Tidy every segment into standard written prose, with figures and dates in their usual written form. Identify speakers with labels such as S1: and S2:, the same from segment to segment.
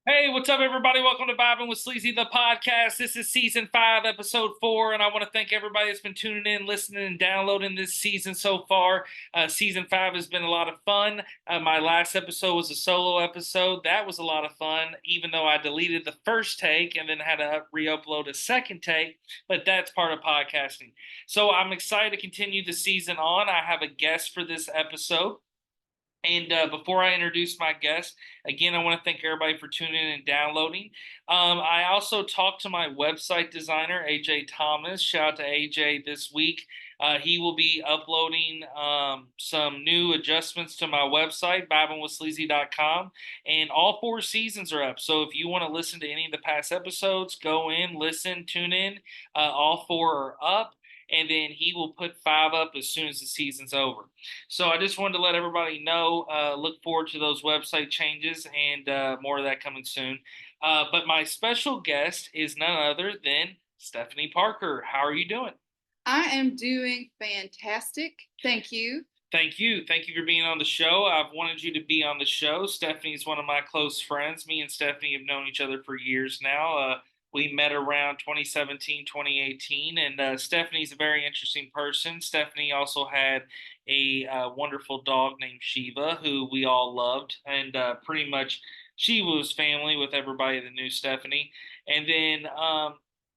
S1: Hey, what's up, everybody? Welcome to Vibing with Sleazy, the podcast. This is season 5, episode 4, and I want to thank everybody that's been tuning in, listening, and downloading this season so far. Season 5 has been a lot of fun. My last episode was a solo episode. That was a lot of fun, even though I deleted the first take and then had to re-upload a second take, but that's part of podcasting. So I'm excited to continue the season on. I have a guest for this episode. And before I introduce my guest, again, I want to thank everybody for tuning in and downloading. I also talked to my website designer, AJ Thomas. Shout out to AJ this week. He will be uploading some new adjustments to my website, vibingwithsleazy.com, and all 4 seasons are up. So if you want to listen to any of the past episodes, go in, listen, tune in. All 4 are up, and then he will put 5 up as soon as the season's over. So I just wanted to let everybody know. Look forward to those website changes and more of that coming soon. But my special guest is none other than Stephanie Parker. How are you doing?
S2: I am doing fantastic. Thank you.
S1: Thank you. Thank you for being on the show. I've wanted you to be on the show. Stephanie's one of my close friends. Me and Stephanie have known each other for years now. We met around 2017, 2018, and Stephanie's a very interesting person. Stephanie also had a wonderful dog named Shiva, who we all loved, and pretty much she was family with everybody that knew Stephanie. And then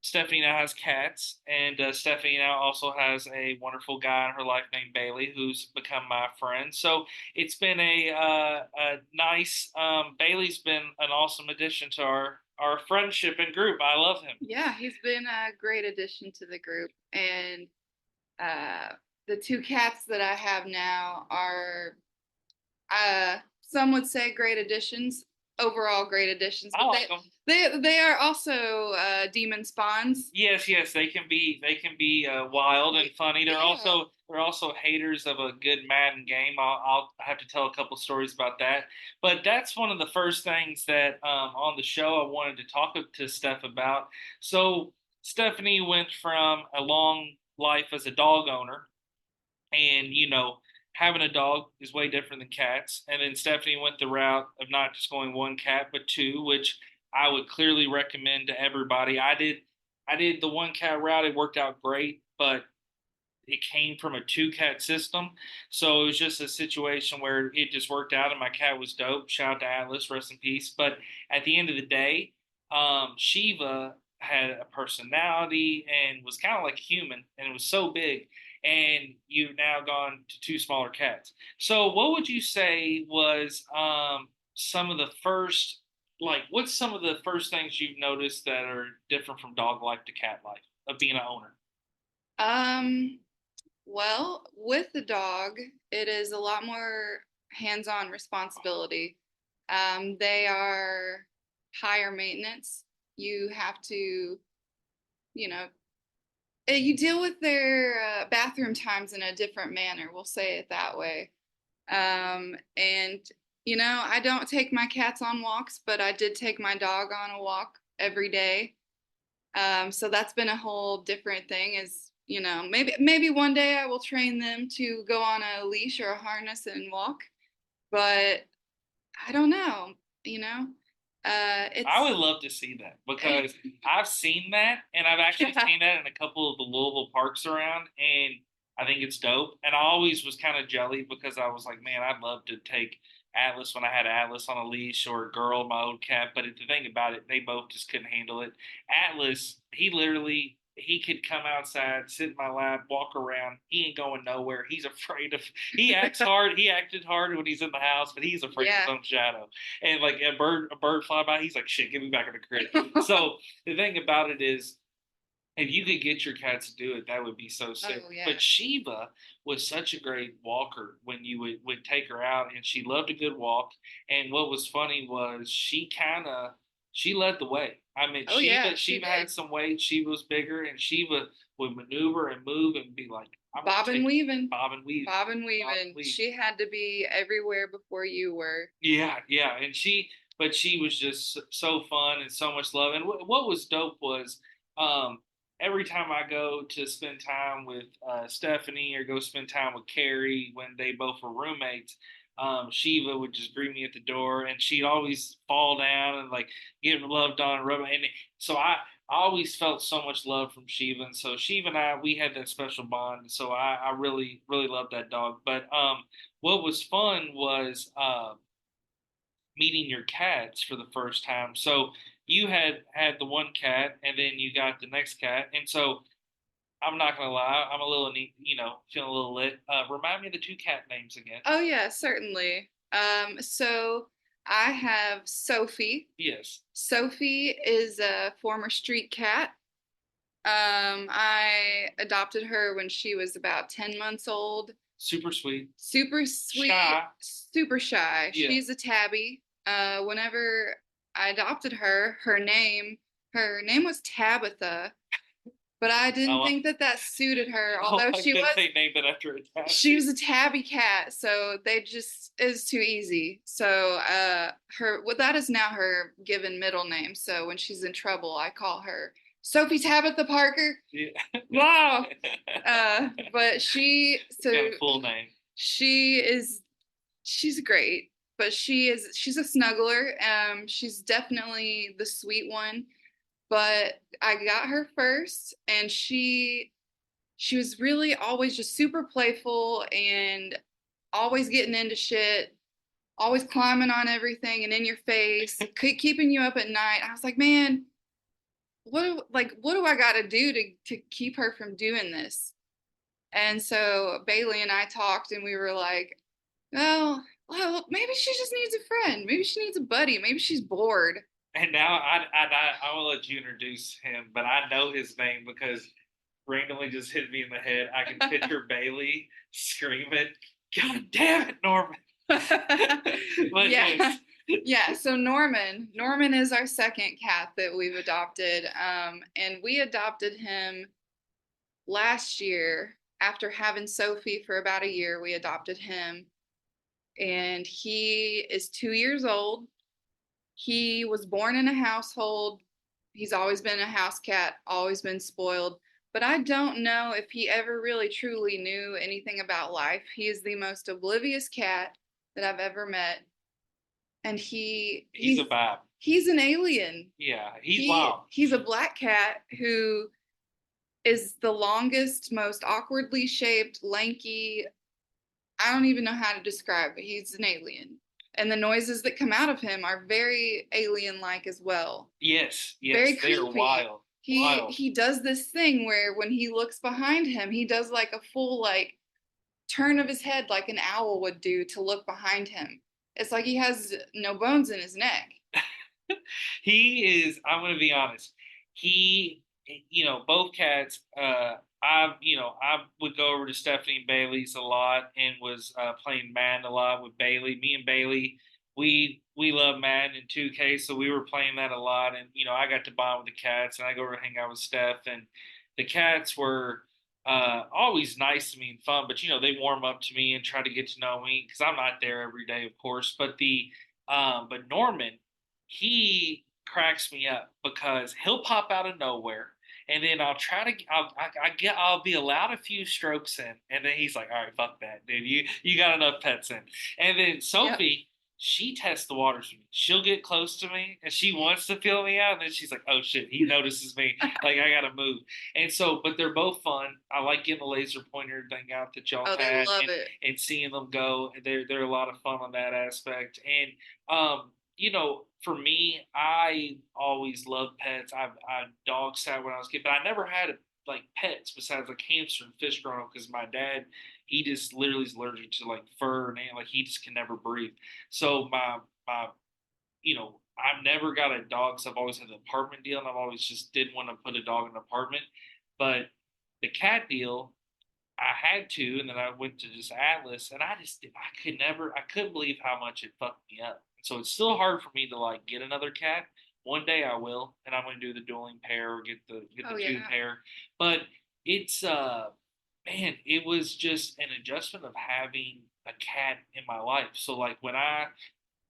S1: Stephanie now has cats, and Stephanie now also has a wonderful guy in her life named Bailey, who's become my friend. So it's been a nice. Bailey's been an awesome addition to our friendship and group. I love him.
S2: Yeah, he's been a great addition to the group. And uh, the two cats that I have now are, some would say, great additions, overall great additions,
S1: I
S2: but
S1: like them.
S2: they are also demon spawns.
S1: Yes, yes, they can be wild and funny. They're
S2: Yeah.
S1: also they're also haters of a good Madden game. I'll have to tell a couple stories about that. But that's one of the first things that on the show I wanted to talk to Steph about. So Stephanie went from a long life as a dog owner, and having a dog is way different than cats. And then Stephanie went the route of not just going one cat but two, which I would clearly recommend to everybody. I did the one cat route. It worked out great, but it came from a 2 cat system. So it was just a situation where it just worked out and my cat was dope. Shout out to Atlas, rest in peace. But at the end of the day, Shiva had a personality and was kind of like a human, and it was so big. And you've now gone to 2 smaller cats. So what would you say was some of the first, like, what's some of the first things you've noticed that are different from dog life to cat life of being an owner?
S2: Um, well, with the dog, it is a lot more hands-on responsibility. They are higher maintenance. You have to, you know, you deal with their bathroom times in a different manner. We'll say it that way. And I don't take my cats on walks, but I did take my dog on a walk every day. So that's been a whole different thing. Is maybe one day I will train them to go on a leash or a harness and walk, but I don't know. You know,
S1: I
S2: it's
S1: would love to see that because I've seen that, and I've actually seen that in a couple of the Louisville parks around, and I think it's dope. And I always was kind of jelly because I was like, man, I'd love to take Atlas when I had Atlas on a leash, or a girl, my old cat. But the thing about it, they both just couldn't handle it. Atlas, he could come outside, sit in my lap, walk around. He ain't going nowhere. He's afraid of. He acts hard. He acted hard when he's in the house, but he's afraid of
S2: yeah.
S1: his own shadow. And like a bird fly by, he's like, shit, get me back in the crib. So the thing about it is, if you could get your cat to do it, that would be so sick.
S2: Oh yeah.
S1: But Shiva was such a great walker when you would take her out, and she loved a good walk. And what was funny was she led the way. I mean,
S2: Oh yeah, she
S1: Shiva had
S2: did.
S1: some weight. Shiva was bigger, and Shiva would maneuver and move and be like, "I'm gonna
S2: Bob and
S1: take
S2: weaving.
S1: Bob and weave,
S2: Bob and
S1: Bob and
S2: weaving.
S1: weave."
S2: She had to be everywhere before you were.
S1: Yeah, yeah, but she was just so fun and so much love. And what was dope was, um, every time I go to spend time with Stephanie or go spend time with Carrie when they both were roommates, Shiva would just greet me at the door, and she'd always fall down and like get loved on and rub. And so I always felt so much love from Shiva, and so Shiva and I we had that special bond. So I really loved that dog. But what was fun was meeting your cats for the first time. So you had the one cat, and then you got the next cat, and so I'm not gonna lie, I'm a little feeling a little lit. Remind me of the two cat names again.
S2: Oh yeah, certainly. So I have Sophie.
S1: Yes,
S2: Sophie is a former street cat. I adopted her when she was about 10 months old.
S1: super sweet,
S2: Super sweet,
S1: shy.
S2: super shy.
S1: Yeah.
S2: She's a tabby. Whenever I adopted her, her name was Tabitha, but I didn't
S1: Oh,
S2: think that that suited her.
S1: oh,
S2: Although
S1: I couldn't say named it after a cat.
S2: she was a tabby cat, so they just is too easy. So that is now her given middle name. So when she's in trouble, I call her Sophie Tabitha Parker.
S1: Yeah.
S2: Wow. But
S1: Got a full name.
S2: She's great, but she's a snuggler. She's definitely the sweet one. But I got her first, and she was really always just super playful and always getting into shit, always climbing on everything and in your face, keeping you up at night. I was like, man, what do I got to do to keep her from doing this? And so Bailey and I talked, and we were like, well, maybe she just needs a friend. Maybe she needs a buddy. Maybe she's bored.
S1: And now I will let you introduce him, but I know his name because randomly just hit me in the head. I can picture Bailey screaming, "God damn it, Norman!" But
S2: Yeah. Yeah, so Norman is our second cat that we've adopted. And we adopted him last year after having Sophie for about a year. We adopted him, and he is 2 years old. He was born in a household. He's always been a house cat, always been spoiled. But I don't know if he ever really truly knew anything about life. He is the most oblivious cat that I've ever met. And
S1: he's a vibe.
S2: He's an alien.
S1: Yeah, he's wild.
S2: He's a black cat who is the longest, most awkwardly shaped, lanky. I don't even know how to describe it. He's an alien. And the noises that come out of him are very alien-like as well.
S1: Yes,
S2: Very
S1: they're
S2: creepy.
S1: wild.
S2: He does this thing where when he looks behind him, he does like a full like turn of his head like an owl would do to look behind him. It's like he has no bones in his neck.
S1: He is, I'm going to be honest. He, both cats, I would go over to Stephanie and Bailey's a lot and was playing Madden a lot with Bailey. Me and Bailey, we love Madden in 2K, so we were playing that a lot. And I got to bond with the cats, and I go over to hang out with Steph, and the cats were always nice to me and fun. But they warm up to me and try to get to know me because I'm not there every day, of course. But Norman, he cracks me up because he'll pop out of nowhere, and then I'll be allowed a few strokes in, and then he's like, all right, fuck that, dude, you got enough pets in. And then Sophie, yep, she tests the waters with me. She'll get close to me and she wants to feel me out, and then she's like, oh shit, he notices me, like I gotta move. And so, but they're both fun. I like getting the laser pointer thing out that y'all had, and seeing them go. They're a lot of fun on that aspect. And for me, I always loved pets. I dog sat when I was a kid, but I never had like pets besides like hamster and fish growing up because my dad, he just literally is allergic to like fur and like he just can never breathe. So my I've never got a dog, so I've always had the apartment deal, and I've always just did want to put a dog in an apartment. But the cat deal, I had to, and then I went to just Atlas, and I couldn't believe how much it fucked me up. So it's still hard for me to like get another cat. One day I will, and I'm going to do the dueling pair or get the two pair. But it's man, it was just an adjustment of having a cat in my life. So like when I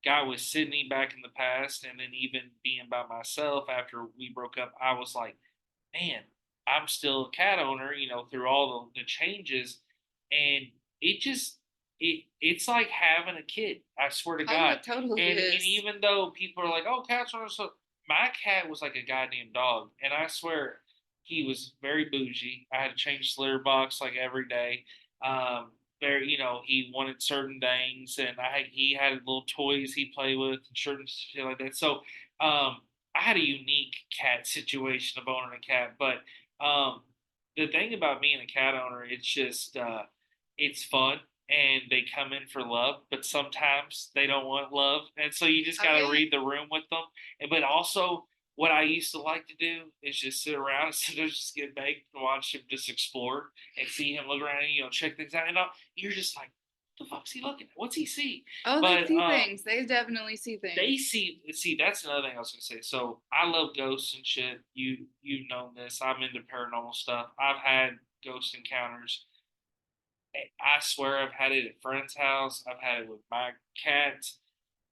S1: got with Sydney back in the past, and then even being by myself after we broke up, I was like, man, I'm still a cat owner, through all the changes. And it it's like having a kid. I swear to
S2: Oh,
S1: God.
S2: it totally
S1: And
S2: is.
S1: even though people are like, "Oh, cats are so," my cat was like a goddamn dog, and I swear he was very bougie. I had to change his litter box like every day. Um, very, he wanted certain things, and he had little toys he played with and certain shit like that. So, I had a unique cat situation of owning a cat, but um, the thing about being a cat owner, it's just it's fun and they come in for love, but sometimes they don't want love, and so you just
S2: Oh
S1: got to
S2: yeah.
S1: read the room with them. But also, what I used to like to do is just sit around and sit there, just get baked and watch him just explore and see him look around and check things out. And you're just like, what the fuck's he looking at? What's he see?
S2: Oh, they
S1: But
S2: see things. They definitely see
S1: they
S2: things.
S1: see that's another thing I was gonna say. So I love ghosts and shit. You've known this. I'm into paranormal stuff. I've had ghost encounters. I swear I've had it at friends' house. I've had it with my cats.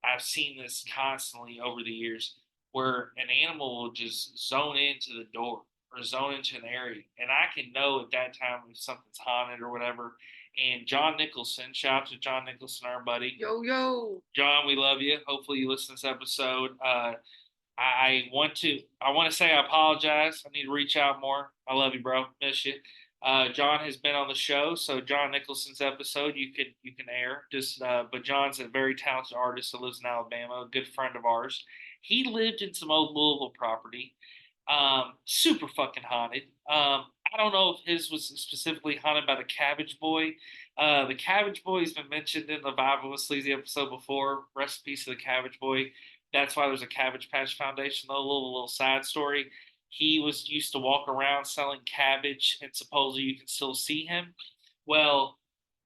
S1: I've seen this constantly over the years where an animal will just zone into the door or zone into an area. And I can know at that time if something's haunted or whatever. And John Nicholson, shout out to John Nicholson, our buddy.
S2: Yo yo.
S1: John, we love you. Hopefully you listen to this episode. I want to say I apologize. I need to reach out more. I love you, bro. Miss you. John has been on the show, so John Nicholson's episode you can air. But John's a very talented artist that lives in Alabama, a good friend of ours. He lived in some old Louisville property, super fucking haunted. I don't know if his was specifically haunted by the Cabbage Boy. The Cabbage Boy has been mentioned in the Vibing with Sleezy episode before. Rest in peace to the Cabbage Boy. That's why there's a Cabbage Patch Foundation. Though, a little side story. He was used to walk around selling cabbage, and supposedly you can still see him. Well,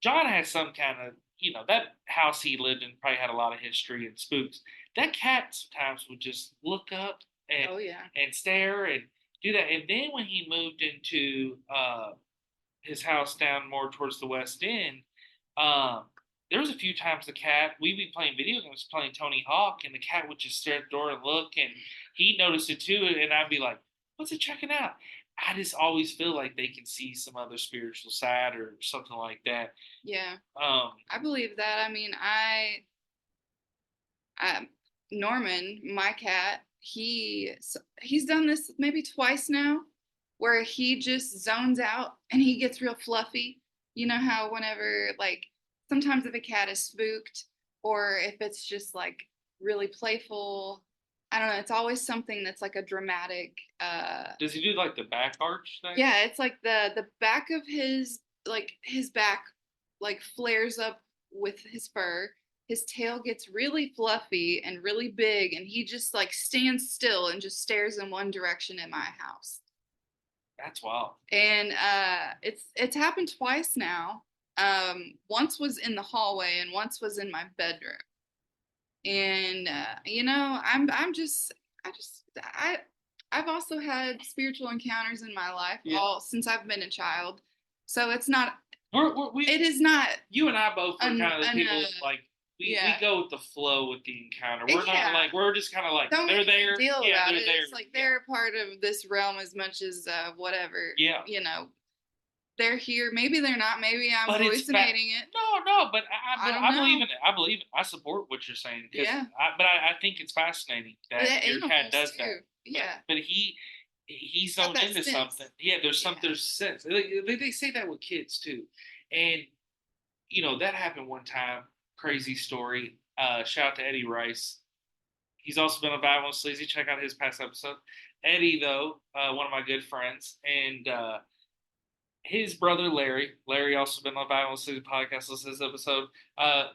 S1: John had some kind of, that house he lived in probably had a lot of history and spooks. That cat sometimes would just look up and
S2: Oh yeah.
S1: stare and do that. And then when he moved into his house down more towards the west end, um, there was a few times the cat we'd be playing video games, playing Tony Hawk, and the cat would just stare at the door and look, and he noticed it too, and I'd be like, "What's it checking out?" I just always feel like they can see some other spiritual side or something like that.
S2: Yeah.
S1: Um,
S2: I believe that. I mean, I Norman, my cat, he's done this maybe twice now, where he just zones out and he gets real fluffy. You know how whenever like sometimes if a cat is spooked or if it's just like really playful, I don't know, it's always something that's like a dramatic
S1: does he do like the back arch thing?
S2: yeah, it's like the back of his back like flares up with his fur. His tail gets really fluffy and really big, and he just like stands still and just stares in one direction at my house.
S1: That's wild.
S2: And it's happened twice now. Once was in the hallway, and once was in my bedroom. And I've also had spiritual encounters in my life,
S1: Yeah.
S2: all since I've been a child. So it's not.
S1: We
S2: It is not.
S1: you and I both are kind of the people like we
S2: Yeah.
S1: go with the flow with the encounter. We're not
S2: Yeah.
S1: like we're just kind of like
S2: Don't
S1: they're
S2: make a
S1: there.
S2: deal
S1: Yeah,
S2: about
S1: they're
S2: it.
S1: there.
S2: It's like they're a part of this realm as much as whatever.
S1: Yeah.
S2: They're here. Maybe they're not. Maybe I'm
S1: But
S2: hallucinating it.
S1: No, but
S2: I don't
S1: I
S2: know.
S1: believe in it. I believe it. I support what you're saying.
S2: Yeah.
S1: But I think it's fascinating that
S2: The
S1: your cat
S2: animals
S1: does
S2: too.
S1: that.
S2: Yeah.
S1: But he's
S2: Got
S1: zoned
S2: that
S1: into
S2: sense.
S1: something. Yeah, there's
S2: Yeah.
S1: there's sense. They say that with kids too, and that happened one time. Crazy story. Shout out to Eddie Rice. He's also been on Vibing with Sleazy. Check out his past episode. Eddie, though, one of my good friends, and his brother Larry. Larry also been on Vibing with Sleazy podcast. Listen to this episode.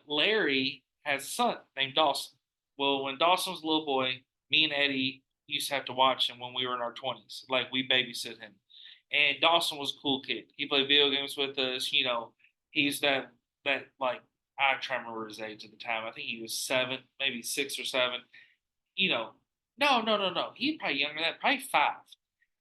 S1: Larry has a son named Dawson. Well, when Dawson was a little boy, me and Eddie used to have to watch him when we were in our 20s. Like, we babysit him. And Dawson was a cool kid. He played video games with us. He's that like I try to remember his age at the time. I think he was 7, maybe 6 or 7. No. He probably younger than that, probably 5.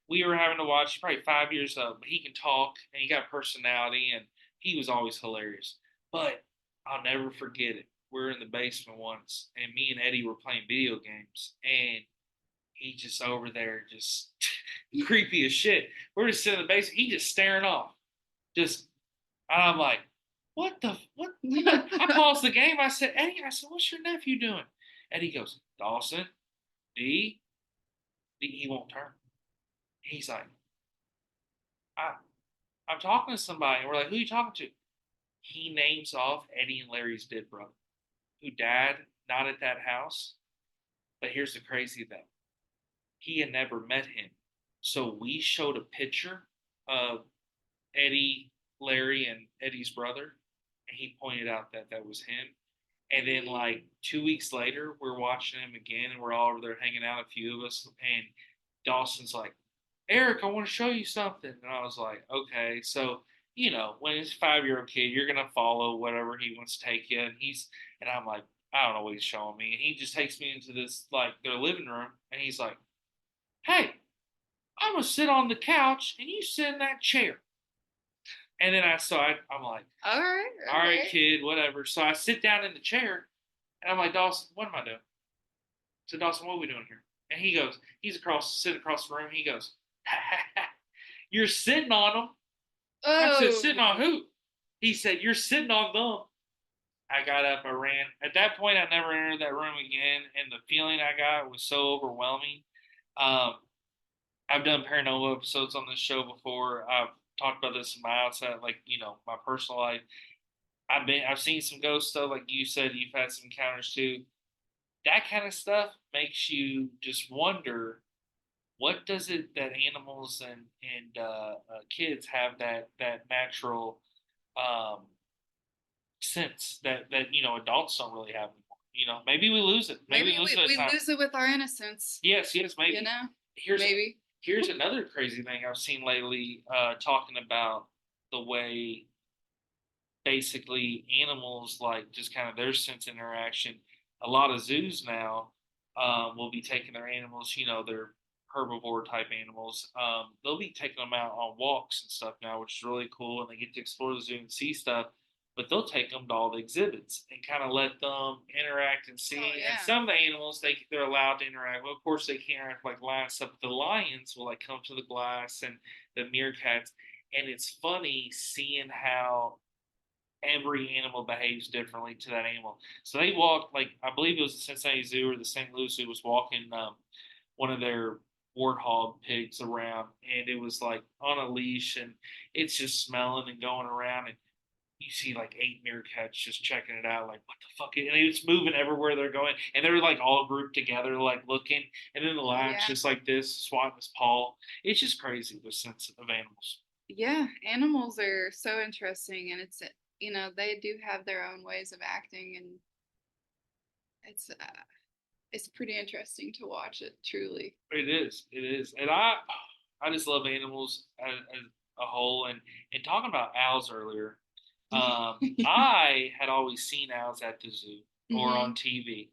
S1: We were having to watch, probably 5 years old, but he can talk and he got personality and he was always hilarious. But I'll never forget it. We were in the basement once and me and Eddie were playing video games and he just over there just creepy as shit. We're just sitting in the basement, he just staring off. Just and I'm like, what the what? I paused the game. I said, Eddie, I said, what's your nephew doing? Eddie goes, Dawson, D, D, he won't turn. He's like, I, I'm talking to somebody. And we're like, who are you talking to? He names off Eddie and Larry's dead brother, who died not at that house. But here's the crazy thing: he had never met him. So we showed a picture of Eddie, Larry, and Eddie's brother, and he pointed out that that was him. And then, like 2 weeks later, we're watching him again, and we're all over there hanging out, a few of us. And Dawson's like, Eric, I want to show you something. And I was like, okay. So, when he's a 5-year-old kid, you're going to follow whatever he wants to take you. And I'm like, I don't know what he's showing me. And he just takes me into this, like, their living room. And he's like, hey, I'm going to sit on the couch and you sit in that chair. And then I'm like, all right, kid, whatever. So I sit down in the chair and I'm like, Dawson, what am I doing? So Dawson, what are we doing here? And he goes, sitting across the room. He goes, you're sitting on them. I said, sitting on who? He said, you're sitting on them. I got up, I ran. At that point, I never entered that room again. And the feeling I got was so overwhelming. Um, I've done paranormal episodes on this show before. I've talked about this in my outside, like, my personal life. I've seen some ghost stuff, like you said, you've had some encounters too. That kind of stuff makes you just wonder, what does it that animals and kids have that natural um, sense that adults don't really have anymore. Maybe we lose it. Maybe we lose it at
S2: we
S1: times.
S2: lose it with our innocence.
S1: Yes, maybe. Here's
S2: maybe.
S1: Here's another crazy thing I've seen lately, talking about the way basically animals, like, just kind of their sense interaction. A lot of zoos now will be taking their animals, their herbivore type animals. They'll be taking them out on walks and stuff now, which is really cool, and they get to explore the zoo and see stuff. But they'll take them to all the exhibits and kind of let them interact and see.
S2: Oh, yeah.
S1: And some of the animals, they're allowed to interact. Well, of course, they can't interact like lions stuff. But the lions will, like, come to the glass, and the meerkats. And it's funny seeing how every animal behaves differently to that animal. So they walked, like, I believe it was the Cincinnati Zoo or the St. Louis Zoo was walking one of their warthog pigs around, and it was like on a leash, and it's just smelling and going around, and you see like 8 meerkats just checking it out, like, what the fuck? And it's moving everywhere they're going, and they're like all grouped together, like looking, and then the lion's just like this, swatting his paw. It's just crazy, the sense of animals.
S2: Yeah, animals are so interesting, and they do have their own ways of acting, and it's pretty interesting to watch it. Truly,
S1: It is, and I just love animals as a whole. And talking about owls earlier, I had always seen owls at the zoo or on TV,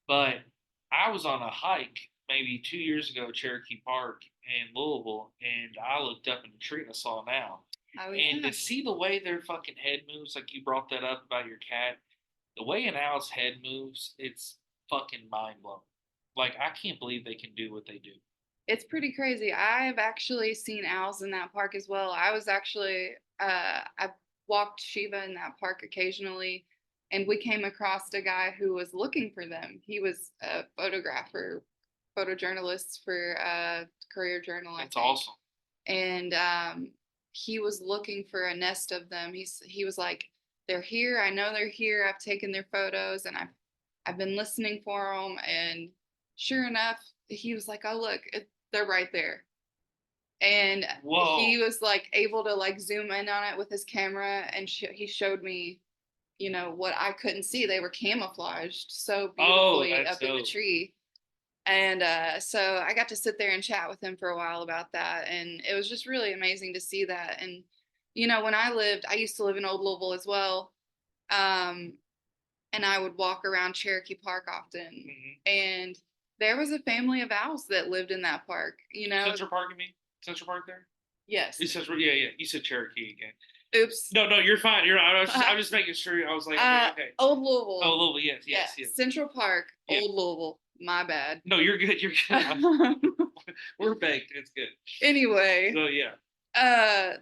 S1: but I was on a hike maybe 2 years ago, Cherokee Park in Louisville, and I looked up in the tree and I saw an owl.
S2: Oh,
S1: and to see the way their fucking head moves, like you brought that up about your cat, the way an owl's head moves, it's fucking mind blowing. Like, I can't believe they can do what they do.
S2: It's pretty crazy. I've actually seen owls in that park as well. I walked Shiva in that park occasionally, and we came across a guy who was looking for them. He was a photojournalist for Courier Journal, I
S1: That's
S2: think.
S1: awesome.
S2: And he was looking for a nest of them. He was like, they're here. I know they're here. I've taken their photos, and I've been listening for them. And sure enough, he was like, oh, look, they're right there. And he was like able to like zoom in on it with his camera, and he showed me, what I couldn't see. They were camouflaged so beautifully up in the tree. And so I got to sit there and chat with him for a while about that, and it was just really amazing to see that. And when I used to live in Old Louisville as well, and I would walk around Cherokee Park often, and there was a family of owls that lived in that park.
S1: Central Park, you mean? Central Park there?
S2: Yes.
S1: You said, yeah. You said Cherokee again.
S2: Oops.
S1: No, you're fine. I'm just making sure. I was like, okay.
S2: Old Louisville.
S1: Oh, Louisville, yes.
S2: Central Park, Old Louisville. My bad.
S1: No, you're good. You're good. We're baked. It's good.
S2: Anyway.
S1: So yeah.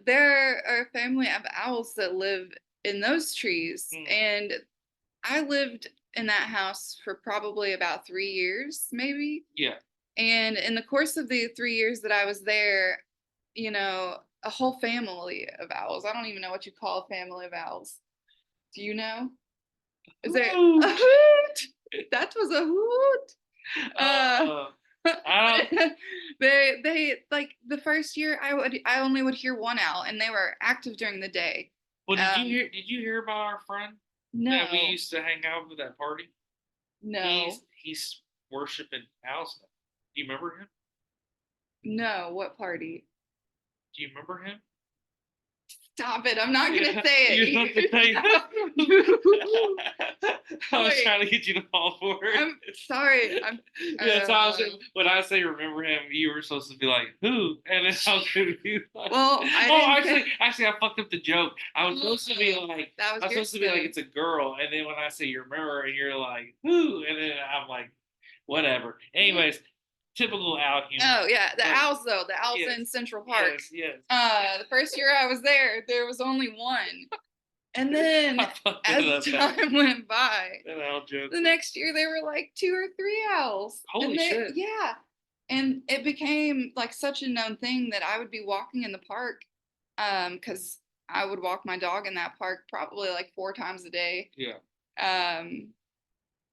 S2: There are a family of owls that live in those trees. And I lived in that house for probably about 3 years, maybe.
S1: Yeah.
S2: And in the course of the 3 years that I was there, you know, a whole family of owls. I don't even know what you call a family of owls. Do you know? Is there a hoot? That was a hoot. They like the first year I only would hear one owl, and they were active during the day.
S1: Well, did you hear about our friend that we used to hang out with at party?
S2: No.
S1: He's worshiping owls now. Do you remember him?
S2: No, what party?
S1: Do you remember him?
S2: Stop it. I'm not going to say it.
S1: You don't have to say it. I was trying to get you to fall for it.
S2: I'm sorry.
S1: When I say remember him, you were supposed to be like, who? And then I was going to be like, actually, I fucked up the joke. I was supposed to be like, it's a girl. And then when I say you remember, and you're like, who? And then I'm like, whatever. Anyways. Typical owl humor. Oh yeah, the owls in Central Park. Yes.
S2: The first year I was there was only one, and then as time went by, the next year there were like 2 or 3 owls.
S1: Holy shit!
S2: Yeah, and it became like such a known thing that I would be walking in the park, because I would walk my dog in that park probably like 4 times a day.
S1: Yeah.
S2: And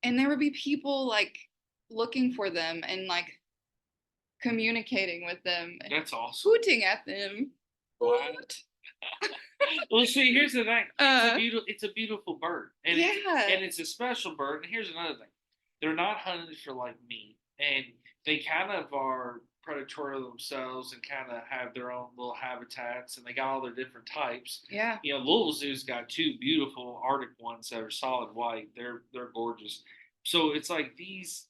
S2: there would be people like looking for them and like communicating with them.
S1: That's awesome.
S2: Hooting at them.
S1: What? Well, see, here's the thing. It's a beautiful bird. And it's a special bird. And here's another thing. They're not hunted for like meat. And they kind of are predatory themselves and kind of have their own little habitats. And they got all their different types.
S2: Yeah.
S1: You know, Louisville Zoo's got 2 beautiful Arctic ones that are solid white. They're gorgeous. So it's like these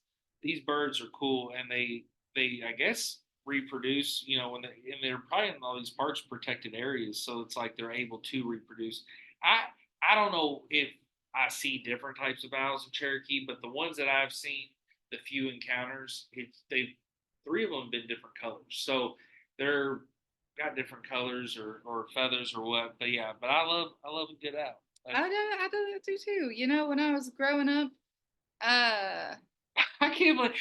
S1: birds are cool, and they I guess reproduce, you know, and they're probably in all these parks protected areas, so it's like they're able to reproduce. I don't know if I see different types of owls in Cherokee, but the ones that I've seen, the few encounters, 3 of them have been different colors, so they're got different colors or feathers or what. But yeah, but I love a good owl.
S2: I do that too. You know, when I was growing up,
S1: I can't believe.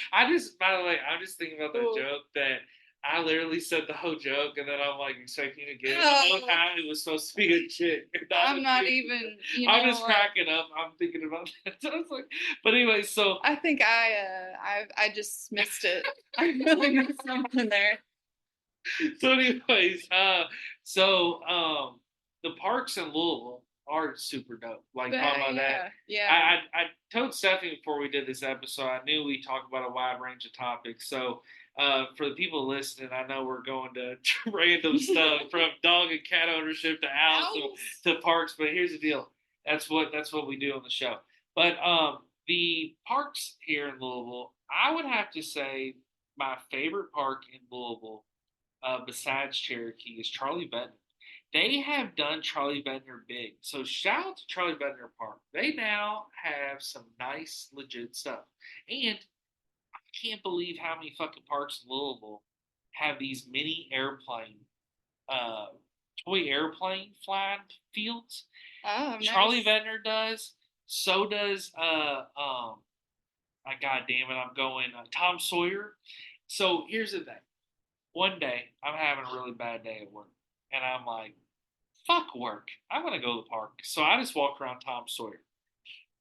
S1: By the way, I'm just thinking about that joke that I literally said the whole joke, and then I'm like expecting to get it. The whole time it was supposed to be a chick.
S2: I'm not even.
S1: I'm just cracking up. I'm thinking about that. So I was like, but anyway, so
S2: I think I just missed it. I really missed something there.
S1: So anyways, the parks in Louisville are super dope. Like talking about that.
S2: Yeah.
S1: I told Stephanie before we did this episode, I knew we talked about a wide range of topics. So for the people listening, I know we're going to random stuff from dog and cat ownership to owls to parks. But here's the deal. That's what we do on the show. But the parks here in Louisville, I would have to say my favorite park in Louisville, besides Cherokee, is Charlie Benton. They have done Charlie Bender big. So shout out to Charlie Bender Park. They now have some nice, legit stuff. And I can't believe how many fucking parks in Louisville have these mini airplane, toy airplane flying fields.
S2: Oh, nice.
S1: Charlie Bender does. So does, God damn it, I'm going, Tom Sawyer. So here's the thing. One day, I'm having a really bad day at work. And I'm like, fuck work. I'm going to go to the park. So I just walked around Tom Sawyer.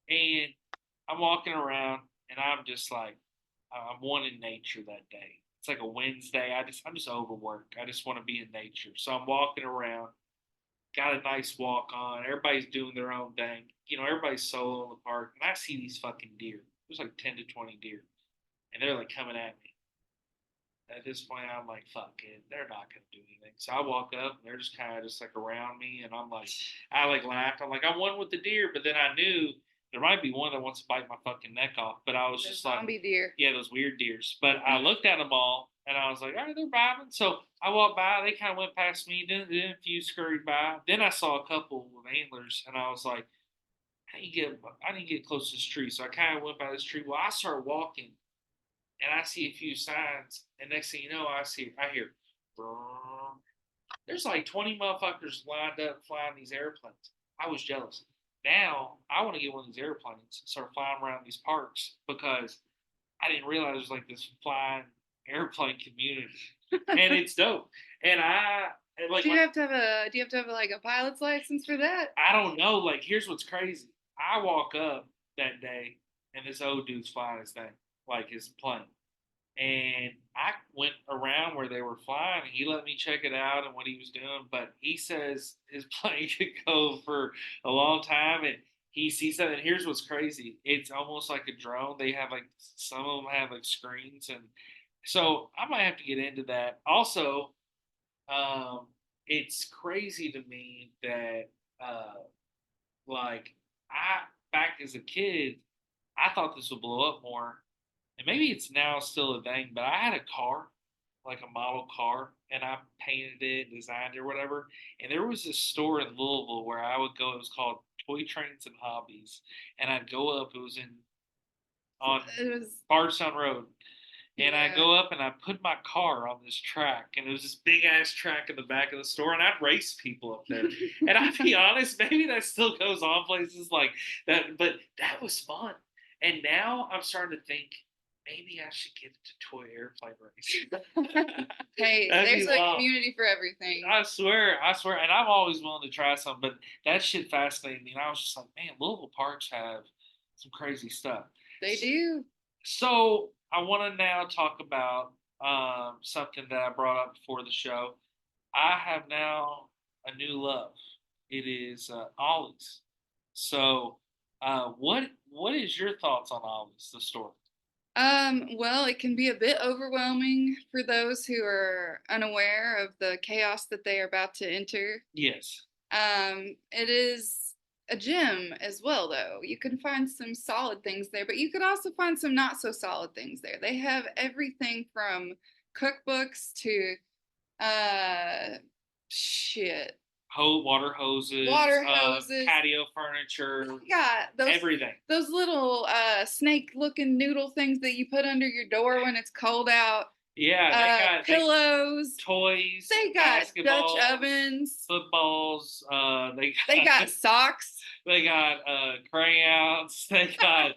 S1: And I'm walking around, and I'm just like, I'm wanting nature that day. It's like a Wednesday. I'm just overworked. I just want to be in nature. So I'm walking around, got a nice walk on. Everybody's doing their own thing. You know, everybody's solo in the park. And I see these fucking deer. There's like 10 to 20 deer. And they're like coming at me. At this point, I'm like, fuck it. They're not going to do anything. So I walk up, and they're just kind of just like around me. And I'm like, I like laughed. I'm like, I'm one with the deer. But then I knew there might be one that wants to bite my fucking neck off. But I was just like,
S2: zombie deer.
S1: Yeah, those weird deers. But I looked at them all, and I was like, all right, they're vibing. So I walked by. They kind of went past me. Then a few scurried by. Then I saw a couple with antlers, and I was like, I need to get close to this tree. So I kind of went by this tree. Well, I started walking. And I see a few signs, and next thing you know, I hear, there's like 20 motherfuckers lined up flying these airplanes. I was jealous. Now I want to get one of these airplanes and start flying around these parks because I didn't realize there's like this flying airplane community, and it's dope. And like
S2: Do you have to have like a pilot's license for that?
S1: I don't know. Like, here's what's crazy. I walk up that day, and this old dude's flying his thing, like his plane. And I went around where they were flying, and he let me check it out and what he was doing. But he says his plane could go for a long time, and he sees that. And here's what's crazy: it's almost like a drone. They have like some of them have like screens, and so I might have to get into that. Also, um, it's crazy to me that uh, like I back as a kid, I thought this would blow up more, and maybe it's now still a thing. But I had a car, like a model car, and I painted it, designed it, or whatever. And there was this store in Louisville where I would go. It was called Toy Trains and Hobbies, and I'd go up. It was in on
S2: It was,
S1: Bardstown Road, and I
S2: yeah.
S1: go up and I put my car on this track, and it was this big ass track in the back of the store, and I'd race people up there. And I'll be honest, maybe that still goes on places like that, but that was fun. And now I'm starting to think maybe I should get into toy airplane racing.
S2: Hey,
S1: That'd
S2: there's
S1: be
S2: a
S1: wild.
S2: community for everything.
S1: I swear, and I'm always willing to try something, but that shit fascinated me. And I was just like, man, Louisville parks have some crazy stuff.
S2: They do.
S1: So I want to now talk about something that I brought up before the show. I have now a new love. It is Ollie's. So, what is your thoughts on Ollie's, the store?
S2: Well, it can be a bit overwhelming for those who are unaware of the chaos that they are about to enter.
S1: Yes.
S2: It is a gym as well, though. You can find some solid things there, but you could also find some not so solid things there. They have everything from cookbooks to uh shit,
S1: Water hoses,
S2: water hoses.
S1: patio furniture,
S2: They got
S1: everything.
S2: those little snake looking noodle things that you put under your door when it's cold out.
S1: Yeah,
S2: Pillows.
S1: toys,
S2: They got Dutch
S1: basketballs,
S2: ovens.
S1: footballs.
S2: They got socks.
S1: they got crayons. They got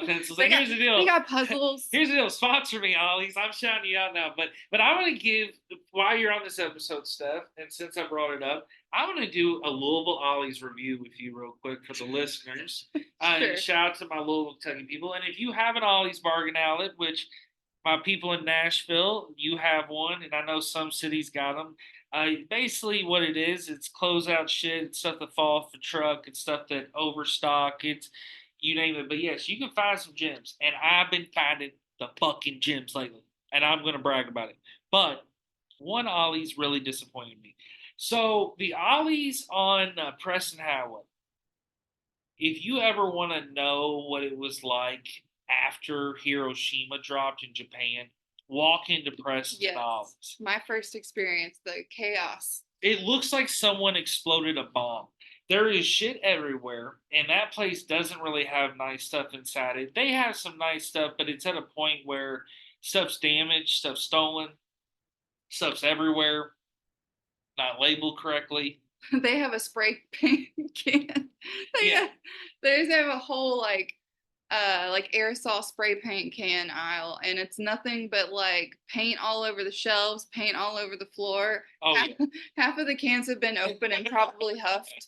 S1: pencils. And here's the
S2: They
S1: deal.
S2: got puzzles.
S1: Here's the deal. Sponsor me, Ollie's. I'm shouting you out now. But I'm gonna give while you're on this episode, Steph, and since I brought it up, I'm gonna do a Louisville Ollie's review with you real quick for the listeners.
S2: Sure.
S1: Shout out to my Louisville, Kentucky people. And if you have an Ollie's bargain outlet, which my people in Nashville, you have one, and I know some cities got them. Basically, what it is, it's closeout shit. It's stuff that fall off the truck. It's stuff that overstock. It's you name it. But yes, you can find some gems, and I've been finding the fucking gems lately, and I'm gonna brag about it. But one Ollie's really disappointed me. So the Ollie's on Preston Highway. If you ever want to know what it was like after Hiroshima dropped in Japan, walk into Preston
S2: Yes.
S1: Ollie's.
S2: My first experience, the chaos.
S1: It looks like someone exploded a bomb. There is shit everywhere, and that place doesn't really have nice stuff inside it. They have some nice stuff, but it's at a point where stuff's damaged, stuff's stolen, stuff's everywhere, not labeled correctly.
S2: They have a spray paint can. They
S1: Yeah.
S2: they have a whole like aerosol spray paint can aisle, and it's nothing but like paint all over the shelves, paint all over the floor.
S1: Oh,
S2: half,
S1: yeah.
S2: half of the cans have been open and probably huffed.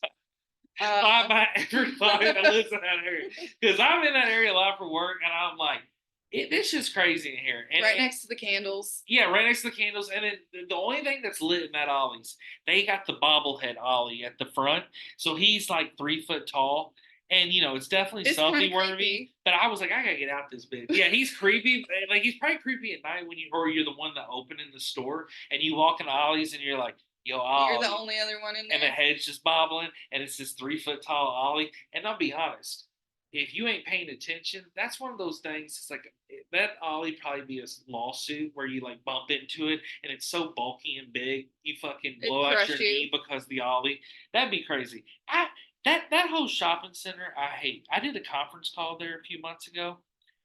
S1: By everybody that lives in that area. Because I'm in that area a lot for work, and I'm like, this is crazy in here. And,
S2: right next to the candles.
S1: Yeah, right next to the candles. And then the only thing that's lit in that Ollie's, they got the bobblehead Ollie at the front. So he's like 3 foot tall. And, it's definitely something worthy. But I was like, I got to get out this bitch. Yeah, he's creepy. Like, he's probably creepy at night or you're the one that opened in the store. And you walk in Ollie's and you're like, yo, Ollie.
S2: You're the only other one in there.
S1: And the head's just bobbling, and it's this 3 foot tall Ollie. And I'll be honest, if you ain't paying attention, that's one of those things. It's like that Ollie probably be a lawsuit where you like bump into it, and it's so bulky and big, you fucking blow out your knee because the Ollie. That'd be crazy. That whole shopping center, I hate. I did a conference call there a few months ago,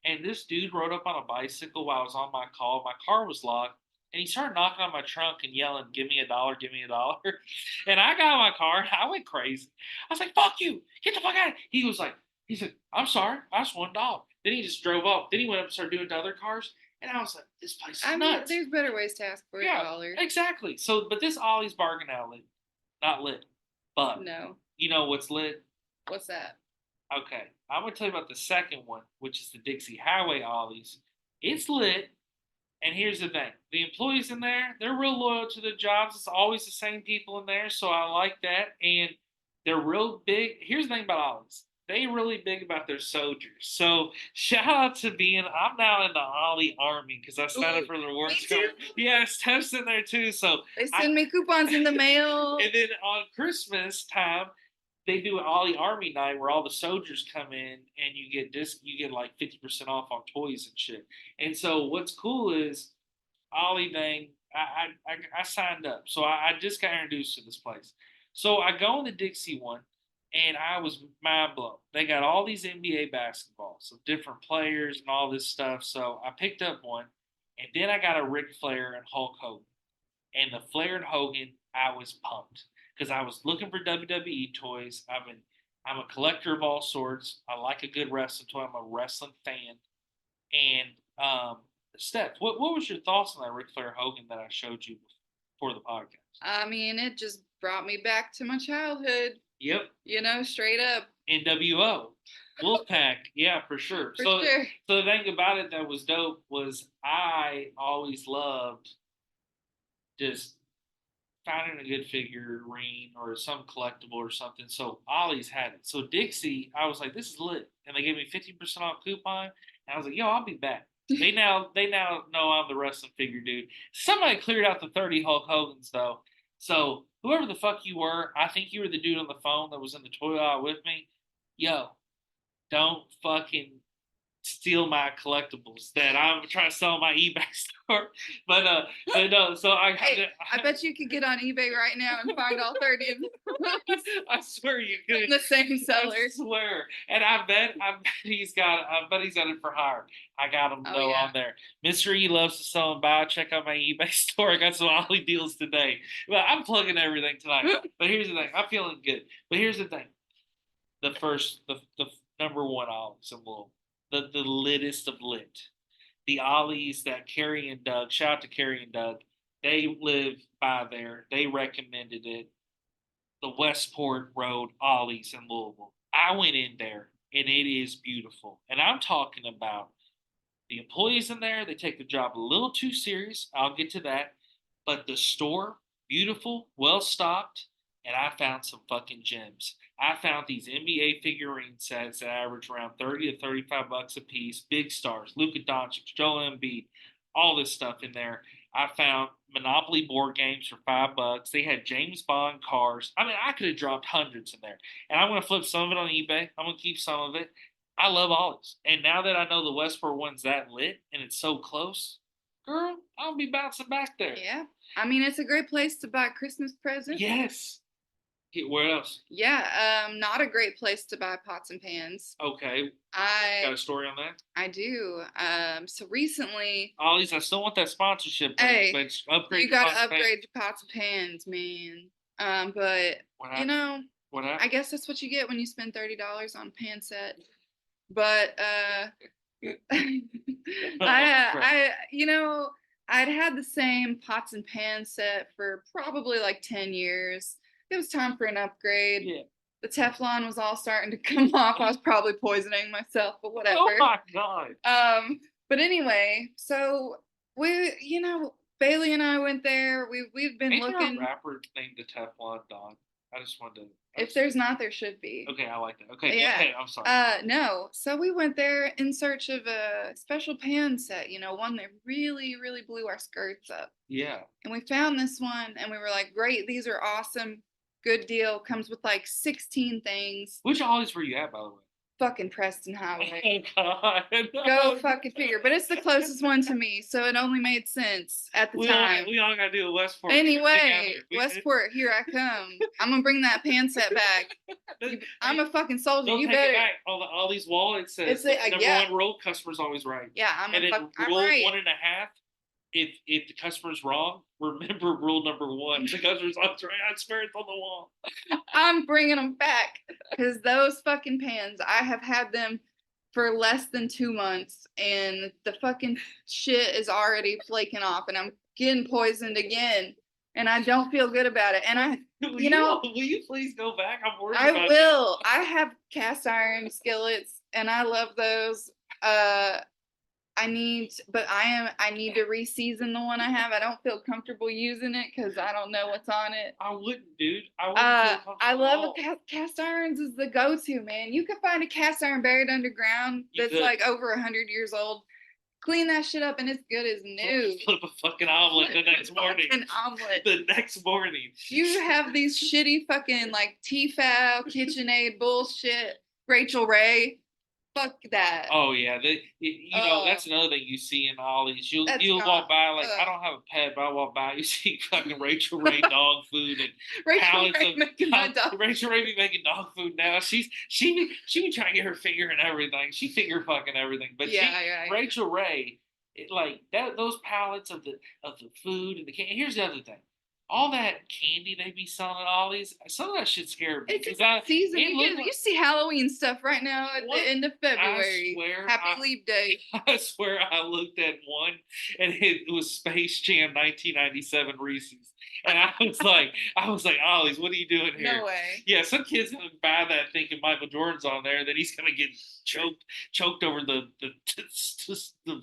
S1: and this dude rode up on a bicycle while I was on my call. My car was locked. And he started knocking on my trunk and yelling, "Give me $1, give me $1." And I got in my car and I went crazy. I was like, "Fuck you, get the fuck out!" He said, "I'm sorry, I just want $1." Then he just drove off. Then he went up and started doing it to other cars, and I was like, "This place is nuts."
S2: There's better ways to ask for $1.
S1: Exactly. So, but this Ollie's bargain outlet, not lit, but
S2: no.
S1: You know what's lit?
S2: What's that?
S1: Okay, I'm gonna tell you about the second one, which is the Dixie Highway Ollie's. It's lit. And here's the thing: the employees in there, they're real loyal to their jobs. It's always the same people in there, so I like that. And they're real big. Here's the thing about Ollie's: they really big about their soldiers. So shout out to being. I'm now in the Ollie Army because I signed up for the rewards card. Yeah, Steph's in there too. So
S2: they send me coupons in the mail.
S1: And then on Christmas time, they do an Ollie Army night where all the soldiers come in and you get like 50% off on toys and shit. And so what's cool is Ollie thing. I signed up, so I just got introduced to this place. So I go in the Dixie one, and I was mind blown. They got all these NBA basketballs of different players and all this stuff. So I picked up one, and then I got a Ric Flair and Hulk Hogan. And the Flair and Hogan, I was pumped because I was looking for WWE toys. I'm a collector of all sorts. I like a good wrestling toy. I'm a wrestling fan. And Steph, what was your thoughts on that Ric Flair Hogan that I showed you before the podcast?
S2: I mean, it just brought me back to my childhood.
S1: Yep.
S2: You know, straight up.
S1: NWO. Wolfpack, yeah, for sure. So the thing about it that was dope was I always loved just finding a good figurine or some collectible or something. So Ollie's had it. So Dixie, I was like, this is lit. And they gave me 50% off coupon. And I was like, yo, I'll be back. They now know I'm the wrestling figure dude. Somebody cleared out the 30 Hulk Hogan's though. So whoever the fuck you were, I think you were the dude on the phone that was in the toy aisle with me. Yo, don't fucking steal my collectibles that I'm trying to sell on my eBay store. But no, so
S2: I bet you could get on eBay right now and find all 30 of them.
S1: I swear you could.
S2: The same seller.
S1: I swear. And I bet he's got it for hire. I got him on there. Mystery loves to sell and buy. Check out my eBay store. I got some Ollie deals today. Well, I'm plugging everything tonight. But here's the thing. I'm feeling good. But here's the thing. The number one Ollie's in Louisville. The littest of lit. The Ollies that Carrie and Doug, shout out to Carrie and Doug, they live by there. They recommended it. The Westport Road Ollies in Louisville. I went in there and it is beautiful. And I'm talking about the employees in there, they take the job a little too serious. I'll get to that. But the store, beautiful, well stocked, and I found some fucking gems. I found these NBA figurine sets that average around 30 to 35 bucks a piece. Big stars, Luka Doncic, Joel Embiid, all this stuff in there. I found Monopoly board games for $5. They had James Bond cars. I mean, I could have dropped hundreds in there. And I'm going to flip some of it on eBay. I'm going to keep some of it. I love Ollie's. And now that I know the Westport one's that lit and it's so close, girl, I'll be bouncing back there.
S2: Yeah. I mean, it's a great place to buy Christmas presents.
S1: Yes. Where else?
S2: Yeah, not a great place to buy pots and pans.
S1: Okay. Got a story on that?
S2: I do. So recently,
S1: Ollie's, I still want that sponsorship.
S2: Hey,
S1: upgrade.
S2: You got to upgrade your pots and pans, man. But you know, I guess that's what you get when you spend $30 on a pan set. But I'd had the same pots and pan set for probably like 10 years. It was time for an upgrade. Yeah. The Teflon was all starting to come off. I was probably poisoning myself, but whatever.
S1: Oh my God.
S2: But anyway, so we, Bailey and I went there. We've been looking.
S1: Ain't there a rapper named the Teflon Don? I just wanted to.
S2: If there's not, there should be.
S1: Okay, I like that. Okay, yeah. I'm sorry.
S2: No. So we went there in search of a special pan set, one that really, really blew our skirts up.
S1: Yeah. And
S2: we found this one and we were like, great, these are awesome. Good deal. Comes with like 16 things.
S1: Which Ollies were you at, by the way?
S2: Fucking Preston Highway.
S1: Oh, God.
S2: Go fucking figure. But it's the closest one to me, so it only made sense at the time.
S1: We all gotta do a Westport.
S2: Anyway, Westport, here I come. I'm gonna bring that pan set back. I'm a fucking soldier. You better.
S1: All these wallets says number one rule, customers always right.
S2: Yeah, I'm
S1: rule
S2: right.
S1: 1.5. if the customer's wrong, remember rule number one: the customer's always right. I swear it's on the wall.
S2: I'm bringing them back because those fucking pans, I have had them for less than 2 months, and the fucking shit is already flaking off, and I'm getting poisoned again, and I don't feel good about it. And
S1: Will you please go back? I'm worried
S2: I
S1: about
S2: will. I have cast iron skillets, and I love those. I need to re-season the one I have. I don't feel comfortable using it because I don't know what's on it.
S1: I wouldn't, dude. I wouldn't feel
S2: I love
S1: comfortable.
S2: cast irons is the go-to, man. You can find a cast iron buried underground that's like over 100 years old. Clean that shit up and it's good as new.
S1: Flip a fucking omelet the next morning.
S2: An omelet.
S1: The next morning.
S2: You have these shitty fucking like Tefal, KitchenAid bullshit. Rachel Ray. Fuck that.
S1: Oh yeah, that's another thing you see in Ollie's. You'll walk by like I don't have a pet, but I walk by, you see fucking Rachel Ray dog food and
S2: Rachel Ray making my dog.
S1: Rachel Ray be making dog food now. She be trying to get her finger in everything. She finger fucking everything, but Rachel Ray, like that those pallets of the food and the candy. Here's the other thing. All that candy they be selling at Ollie's, some of that shit scared me.
S2: It's season. You see Halloween stuff right now at the end of February. Happy Leap Day.
S1: I swear I looked at one and it was Space Jam 1997 Reese's. And I was like, Ollie's, what are you doing here?
S2: No way.
S1: Yeah, some kid's gonna buy that thinking Michael Jordan's on there, then he's gonna get choked over the